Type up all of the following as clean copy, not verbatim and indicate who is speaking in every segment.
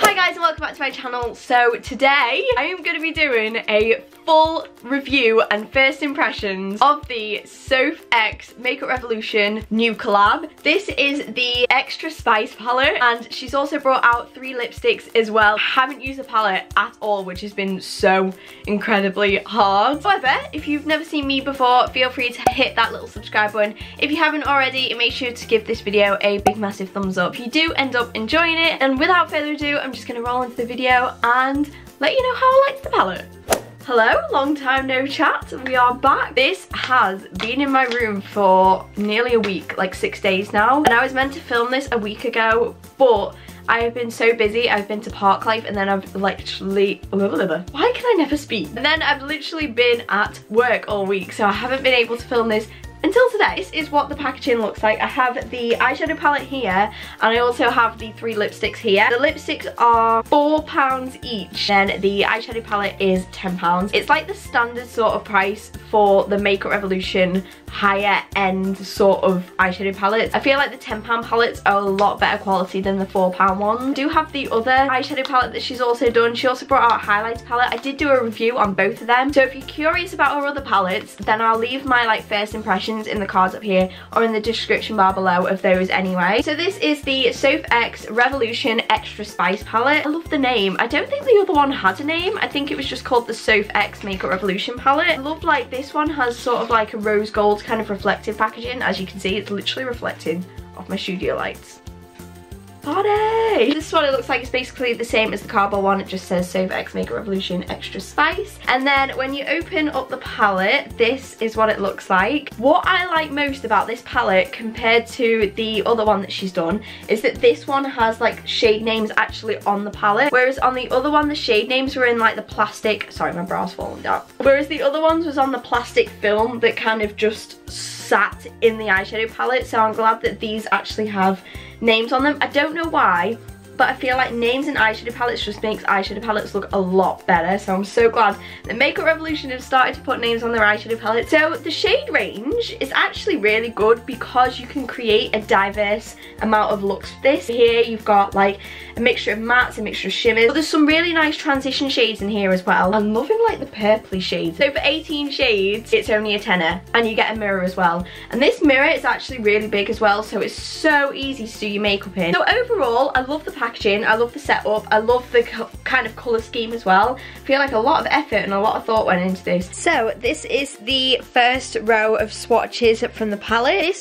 Speaker 1: Hi guys and welcome back to my channel. So today I am going to be doing a full review and first impressions of the SOPH X Makeup Revolution new collab. This is the Extra Spice palette and she's also brought out 3 lipsticks as well. I haven't used the palette at all, which has been so incredibly hard. However, if you've never seen me before, feel free to hit that little subscribe button. If you haven't already, make sure to give this video a big massive thumbs up if you do end up enjoying it. And without further ado, I'm just going to roll into the video and let you know how I liked the palette. Hello, long time no chat, we are back. This has been in my room for nearly a week, like 6 days now, and I was meant to film this a week ago, but I have been so busy. I've been to Park Life and then I've literally, why can I never speak? And then I've literally been at work all week, so I haven't been able to film this until today. This is what the packaging looks like. I have the eyeshadow palette here and I also have the 3 lipsticks here. The lipsticks are £4 each, then the eyeshadow palette is £10. It's like the standard sort of price for the Makeup Revolution higher end sort of eyeshadow palettes. I feel like the £10 palettes are a lot better quality than the £4 ones. I do have the other eyeshadow palette that she's also done. She also brought out a highlighter palette. I did do a review on both of them, so if you're curious about her other palettes, then I'll leave my first impressions in the cards up here or in the description bar below of those anyway. So this is the SOPH X Revolution Extra Spice palette. I love the name. I don't think the other one had a name. I think it was just called the SOPH X Makeup Revolution palette. I love this one has sort of like a rose gold kind of reflective packaging. As you can see, it's literally reflecting off my studio lights. Party! This is what it looks like. It's basically the same as the cardboard one. It just says SOPH X Makeup Revolution Extra Spice. And then when you open up the palette, this is what it looks like. What I like most about this palette compared to the other one that she's done is that this one has shade names actually on the palette, whereas on the other one the shade names were in the plastic, sorry my bra's falling down, whereas the other ones was on the plastic film that kind of just sat in the eyeshadow palette. So I'm glad that these actually have names on them. I don't know why, but I feel like names in eyeshadow palettes just makes eyeshadow palettes look a lot better. So I'm so glad that Makeup Revolution have started to put names on their eyeshadow palette. So the shade range is actually really good because you can create a diverse amount of looks with this. Here you've got a mixture of mattes, a mixture of shimmers, but there's some really nice transition shades in here as well. I'm loving the purpley shades. So for 18 shades, it's only a tenner, and you get a mirror as well. And this mirror is actually really big as well, so it's so easy to do your makeup in. So overall, I love the packaging, I love the setup, I love the kind of colour scheme as well. I feel like a lot of effort and a lot of thought went into this. So this is the first row of swatches from the palette.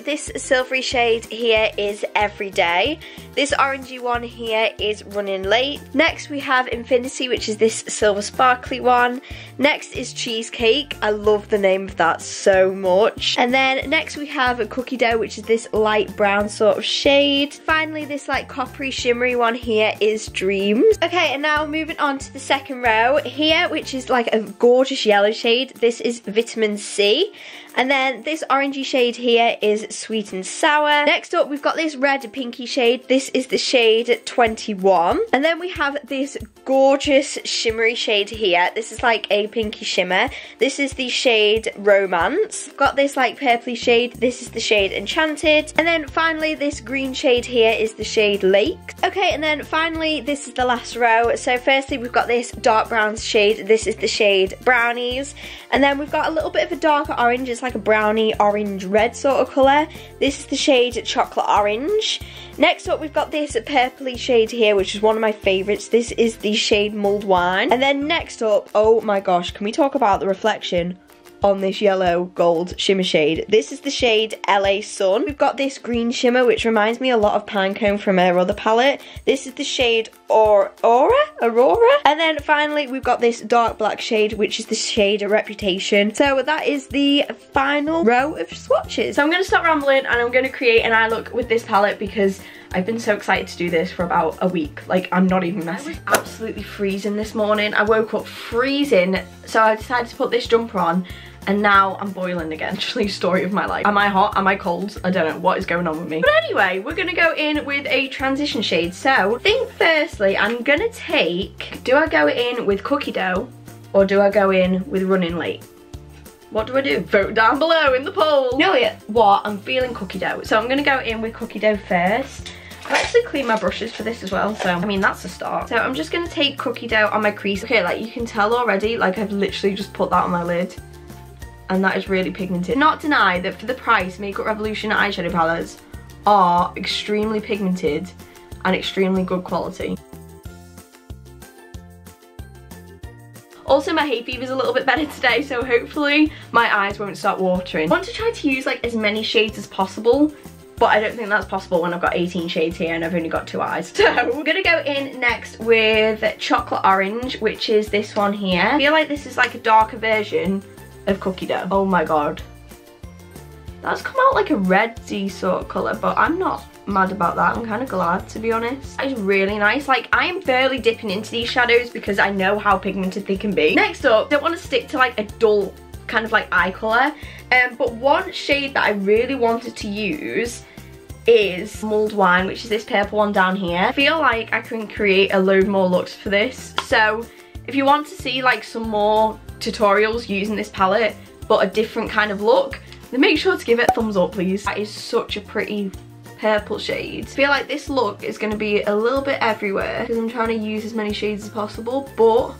Speaker 1: This silvery shade here is Everyday. This orangey one here is Running Late. Next we have Infinity, which is this silver sparkly one. Next is Cheesecake. I love the name of that so much. And then next we have Cookie Dough, which is this light brown sort of shade. Finally, this coppery shimmery one here is Dreams. Okay, and now moving on to the second row here, which is a gorgeous yellow shade. This is Vitamin C. And then this orangey shade here is Sweet and Sour. Next up, we've got this red pinky shade. This is the shade 21. And then we have this gorgeous shimmery shade here. This is a pinky shimmer. This is the shade Romance. We've got this purpley shade. This is the shade Enchanted. And then finally, this green shade here is the shade Lake. Okay, and then finally, this is the last row. So firstly, we've got this dark brown shade. This is the shade Brownies. And then we've got a little bit of a darker orange. It's like a brownie orange red sort of colour. This is the shade Chocolate Orange. Next up we've got this purpley shade here, which is one of my favourites. This is the shade Mulled Wine. And then next up, oh my gosh, can we talk about the reflection on this yellow gold shimmer shade? This is the shade LA Sun. We've got this green shimmer, which reminds me a lot of Pinecone from her other palette. This is the shade Aurora. And then finally we've got this dark black shade, which is the shade Reputation. So that is the final row of swatches. So I'm going to stop rambling and I'm going to create an eye look with this palette because I've been so excited to do this for about a week. I'm not even messing. I was absolutely freezing this morning. I woke up freezing, so I decided to put this jumper on and now I'm boiling again. Literally story of my life. Am I hot? Am I cold? I don't know what is going on with me. But anyway, we're gonna go in with a transition shade. So I think firstly I'm gonna take, do I go in with Cookie Dough or do I go in with Running Late? What do I do? Vote down below in the poll. No, yeah, what? I'm feeling Cookie Dough. So I'm gonna go in with Cookie Dough first. I've actually cleaned my brushes for this as well, so I mean that's a start. So I'm just gonna take cookie dough on my crease. Okay, like you can tell already, like I've literally just put that on my lid, and that is really pigmented. Not deny that for the price, Makeup Revolution eyeshadow palettes are extremely pigmented and extremely good quality. Also, my hay fever's a little bit better today, so hopefully my eyes won't start watering. I want to try to use like as many shades as possible, but I don't think that's possible when I've got 18 shades here and I've only got 2 eyes. So I'm gonna go in next with Chocolate Orange, which is this one here. I feel like this is like a darker version of cookie dough. Oh my god. That's come out like a reddy sort of colour, but I'm not mad about that. I'm kind of glad, to be honest. That is really nice. Like, I am barely dipping into these shadows because I know how pigmented they can be. Next up, I don't want to stick to like a dull kind of like eye colour, but one shade that I really wanted to use is Mulled Wine, which is this purple one down here. I feel like I can create a load more looks for this, so if you want to see like some more tutorials using this palette but a different kind of look, then make sure to give it a thumbs up, please. That is such a pretty purple shade. I feel like this look is going to be a little bit everywhere because I'm trying to use as many shades as possible, but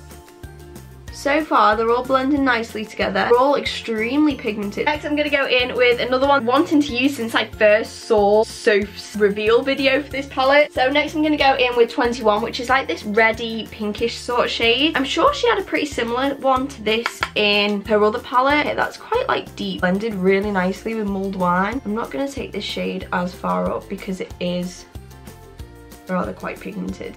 Speaker 1: so far they're all blending nicely together. They're all extremely pigmented. Next I'm going to go in with another one I'm wanting to use since I first saw SOPH's reveal video for this palette. So next I'm going to go in with 21, which is like this reddy pinkish sort of shade. I'm sure she had a pretty similar one to this in her other palette. Okay, that's quite like deep, blended really nicely with Mulled Wine. I'm not going to take this shade as far up because it is rather quite pigmented.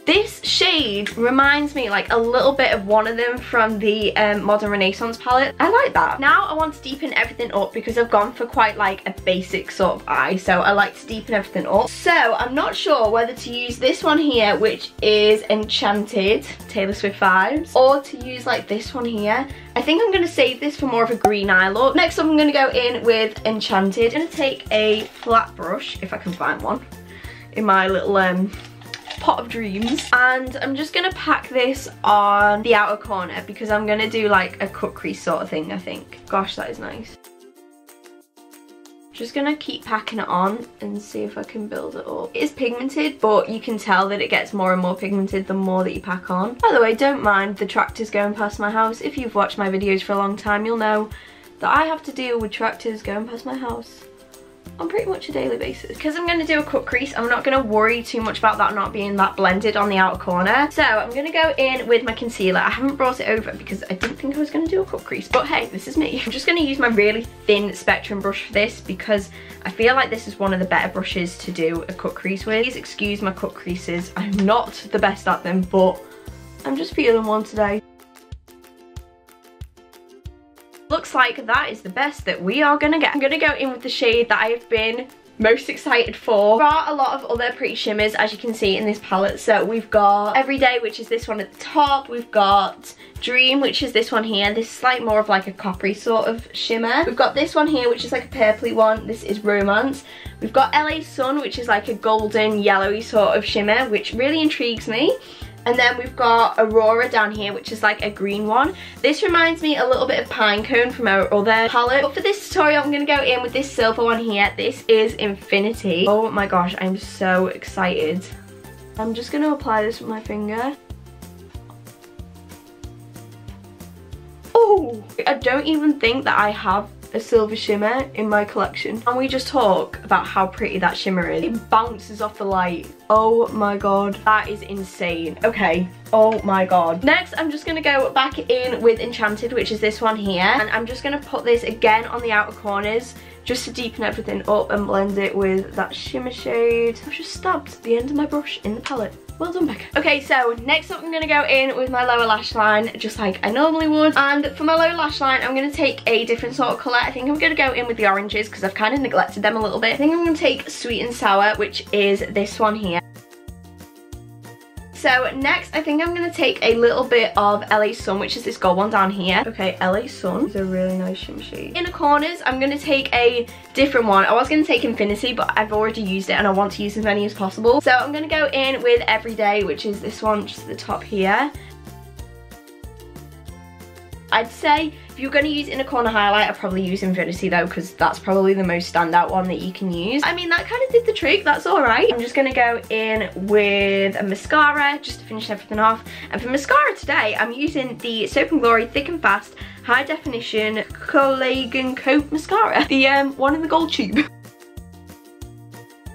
Speaker 1: This shade reminds me like a little bit of one of them from the Modern Renaissance palette. I like that. Now I want to deepen everything up because I've gone for quite like a basic sort of eye, so I like to deepen everything up. So I'm not sure whether to use this one here, which is Enchanted, Taylor Swift vibes, or to use like this one here. I think I'm going to save this for more of a green eye look. Next up I'm going to go in with Enchanted. I'm going to take a flat brush, if I can find one, in my little pot of dreams, and I'm just gonna pack this on the outer corner because I'm gonna do like a cut crease sort of thing, I think. Gosh, that is nice. Just gonna keep packing it on and see if I can build it up. It is pigmented, but you can tell that it gets more and more pigmented the more that you pack on. By the way, don't mind the tractors going past my house. If you've watched my videos for a long time, you'll know that I have to deal with tractors going past my house on pretty much a daily basis. Because I'm going to do a cut crease, I'm not going to worry too much about that not being that blended on the outer corner. So I'm going to go in with my concealer. I haven't brought it over because I didn't think I was going to do a cut crease, but hey, this is me. I'm just going to use my really thin Spectrum brush for this because I feel like this is one of the better brushes to do a cut crease with. Please excuse my cut creases. I'm not the best at them, but I'm just feeling one today. Looks like that is the best that we are gonna get. I'm gonna go in with the shade that I have been most excited for. There are a lot of other pretty shimmers, as you can see in this palette. So we've got Everyday, which is this one at the top. We've got Dream, which is this one here. This is like more of like a coppery sort of shimmer. We've got this one here, which is like a purpley one. This is Romance. We've got LA Sun, which is like a golden yellowy sort of shimmer, which really intrigues me. And then we've got Aurora down here, which is like a green one. This reminds me a little bit of Pinecone from our other palette. But for this tutorial, I'm gonna go in with this silver one here. This is Infinity. Oh my gosh, I'm so excited. I'm just gonna apply this with my finger. Oh, I don't even think that I have a silver shimmer in my collection. And we just talk about how pretty that shimmer is. It bounces off the light. Oh my god, that is insane. Okay, oh my god. Next, I'm just gonna go back in with Enchanted, which is this one here, and I'm just gonna put this again on the outer corners just to deepen everything up and blend it with that shimmer shade. I've just stabbed the end of my brush in the palette. Well done, Becca. Okay, so next up I'm gonna go in with my lower lash line, just like I normally would. And for my lower lash line, I'm gonna take a different sort of colour. I think I'm gonna go in with the oranges because I've kind of neglected them a little bit. I think I'm gonna take Sweet and Sour, which is this one here. So next, I think I'm going to take a little bit of LA Sun, which is this gold one down here. Okay, LA Sun is a really nice shimmer shade. In the corners, I'm going to take a different one. I was going to take Infinity, but I've already used it and I want to use as many as possible. So I'm going to go in with Everyday, which is this one just at the top here. I'd say if you're going to use inner corner highlight, I'd probably use Infinity though, because that's probably the most standout one that you can use. I mean, that kind of did the trick, that's alright. I'm just going to go in with a mascara just to finish everything off. And for mascara today, I'm using the Soap & Glory Thick and Fast High Definition Collagen Coat Mascara. The one in the gold tube.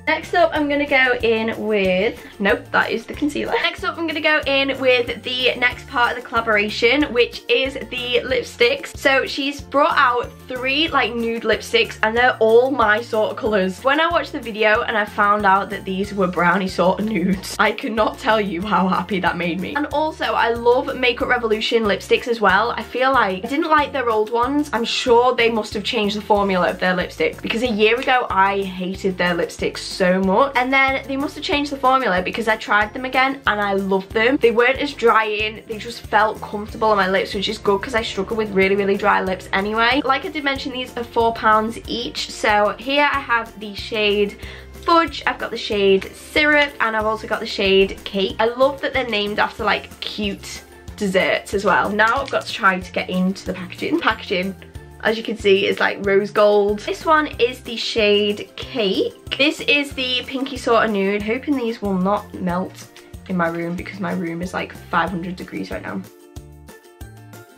Speaker 1: Next up, I'm going to go in with, nope, that is the concealer. Next up, I'm going to go in with the next part of the collaboration, which is the lipsticks. So she's brought out 3 like nude lipsticks, and they're all my sort of colours. When I watched the video and I found out that these were brownie sort of nudes, I could not tell you how happy that made me. And also, I love Makeup Revolution lipsticks as well. I feel like I didn't like their old ones. I'm sure they must have changed the formula of their lipsticks, because a year ago I hated their lipsticks so much, and then they must have changed the formula because I tried them again and I loved them. They weren't as drying, they just felt comfortable on my lips, which is good because I struggle with really dry lips anyway. Like I did mention, these are £4 each. So here I have the shade Fudge, I've got the shade Syrup, and I've also got the shade Cake. I love that they're named after like cute desserts as well. Now I've got to try to get into the packaging. As you can see, it's like rose gold. This one is the shade Cake. This is the pinky sort of nude. Hoping these will not melt in my room because my room is like 500 degrees right now.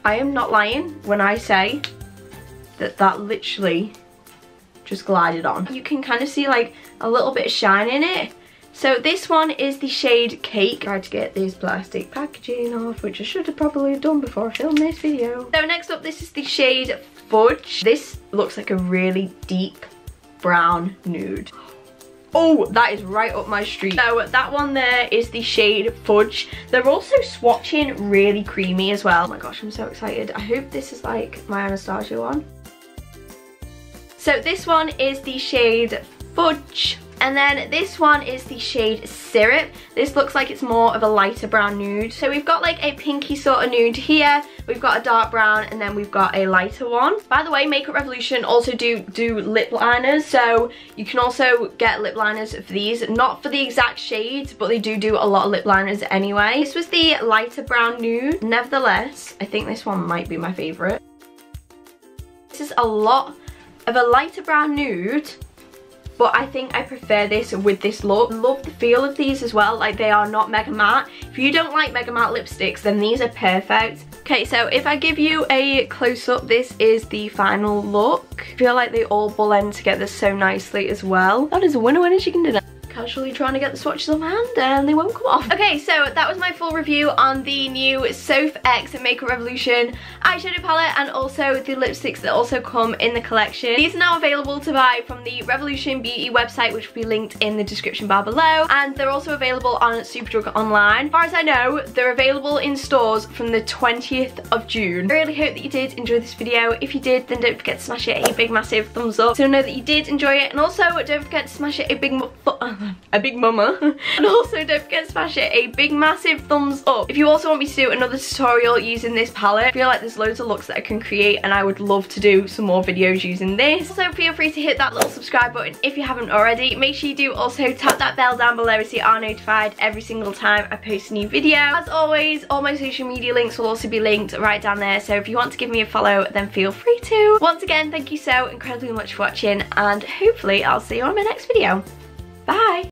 Speaker 1: I am not lying when I say that that literally just glided on. You can kind of see like a little bit of shine in it. So this one is the shade Cake. I tried to get this plastic packaging off, which I should have probably done before I filmed this video. So next up, this is the shade Fudge. This looks like a really deep brown nude. Oh, that is right up my street. So that one there is the shade Fudge. They're also swatching really creamy as well. Oh my gosh, I'm so excited. I hope this is like my Anastasia one. So this one is the shade Fudge. And then this one is the shade Syrup. This looks like it's more of a lighter brown nude. So we've got like a pinky sort of nude here. We've got a dark brown, and then we've got a lighter one. By the way, Makeup Revolution also do lip liners. So you can also get lip liners for these. Not for the exact shades, but they do a lot of lip liners anyway. This was the lighter brown nude. Nevertheless, I think this one might be my favourite. This is a lot of a lighter brown nude, but I think I prefer this with this look. Love the feel of these as well, like they are not mega matte. If you don't like mega matte lipsticks, then these are perfect. Okay, so if I give you a close-up, this is the final look. I feel like they all blend together so nicely as well. That is a winner when chicken dinner. Casually trying to get the swatches on my hand and they won't come off. Okay, so that was my full review on the new SOPH X Makeup Revolution eyeshadow palette, and also the lipsticks that also come in the collection. These are now available to buy from the Revolution Beauty website, which will be linked in the description bar below, and they're also available on Superdrug online. As far as I know, they're available in stores from the 20th of June. I really hope that you did enjoy this video. If you did, then don't forget to smash it a big massive thumbs up so I know that you did enjoy it, and also don't forget to smash it a big mama and also don't forget to smash it a big massive thumbs up if you also want me to do another tutorial using this palette. I feel like there's loads of looks that I can create, and I would love to do some more videos using this. Also, feel free to hit that little subscribe button if you haven't already. Make sure you do also tap that bell down below so you are notified every single time I post a new video. As always, all my social media links will also be linked right down there, so if you want to give me a follow, then feel free to. Once again, thank you so incredibly much for watching, and hopefully I'll see you on my next video. Bye!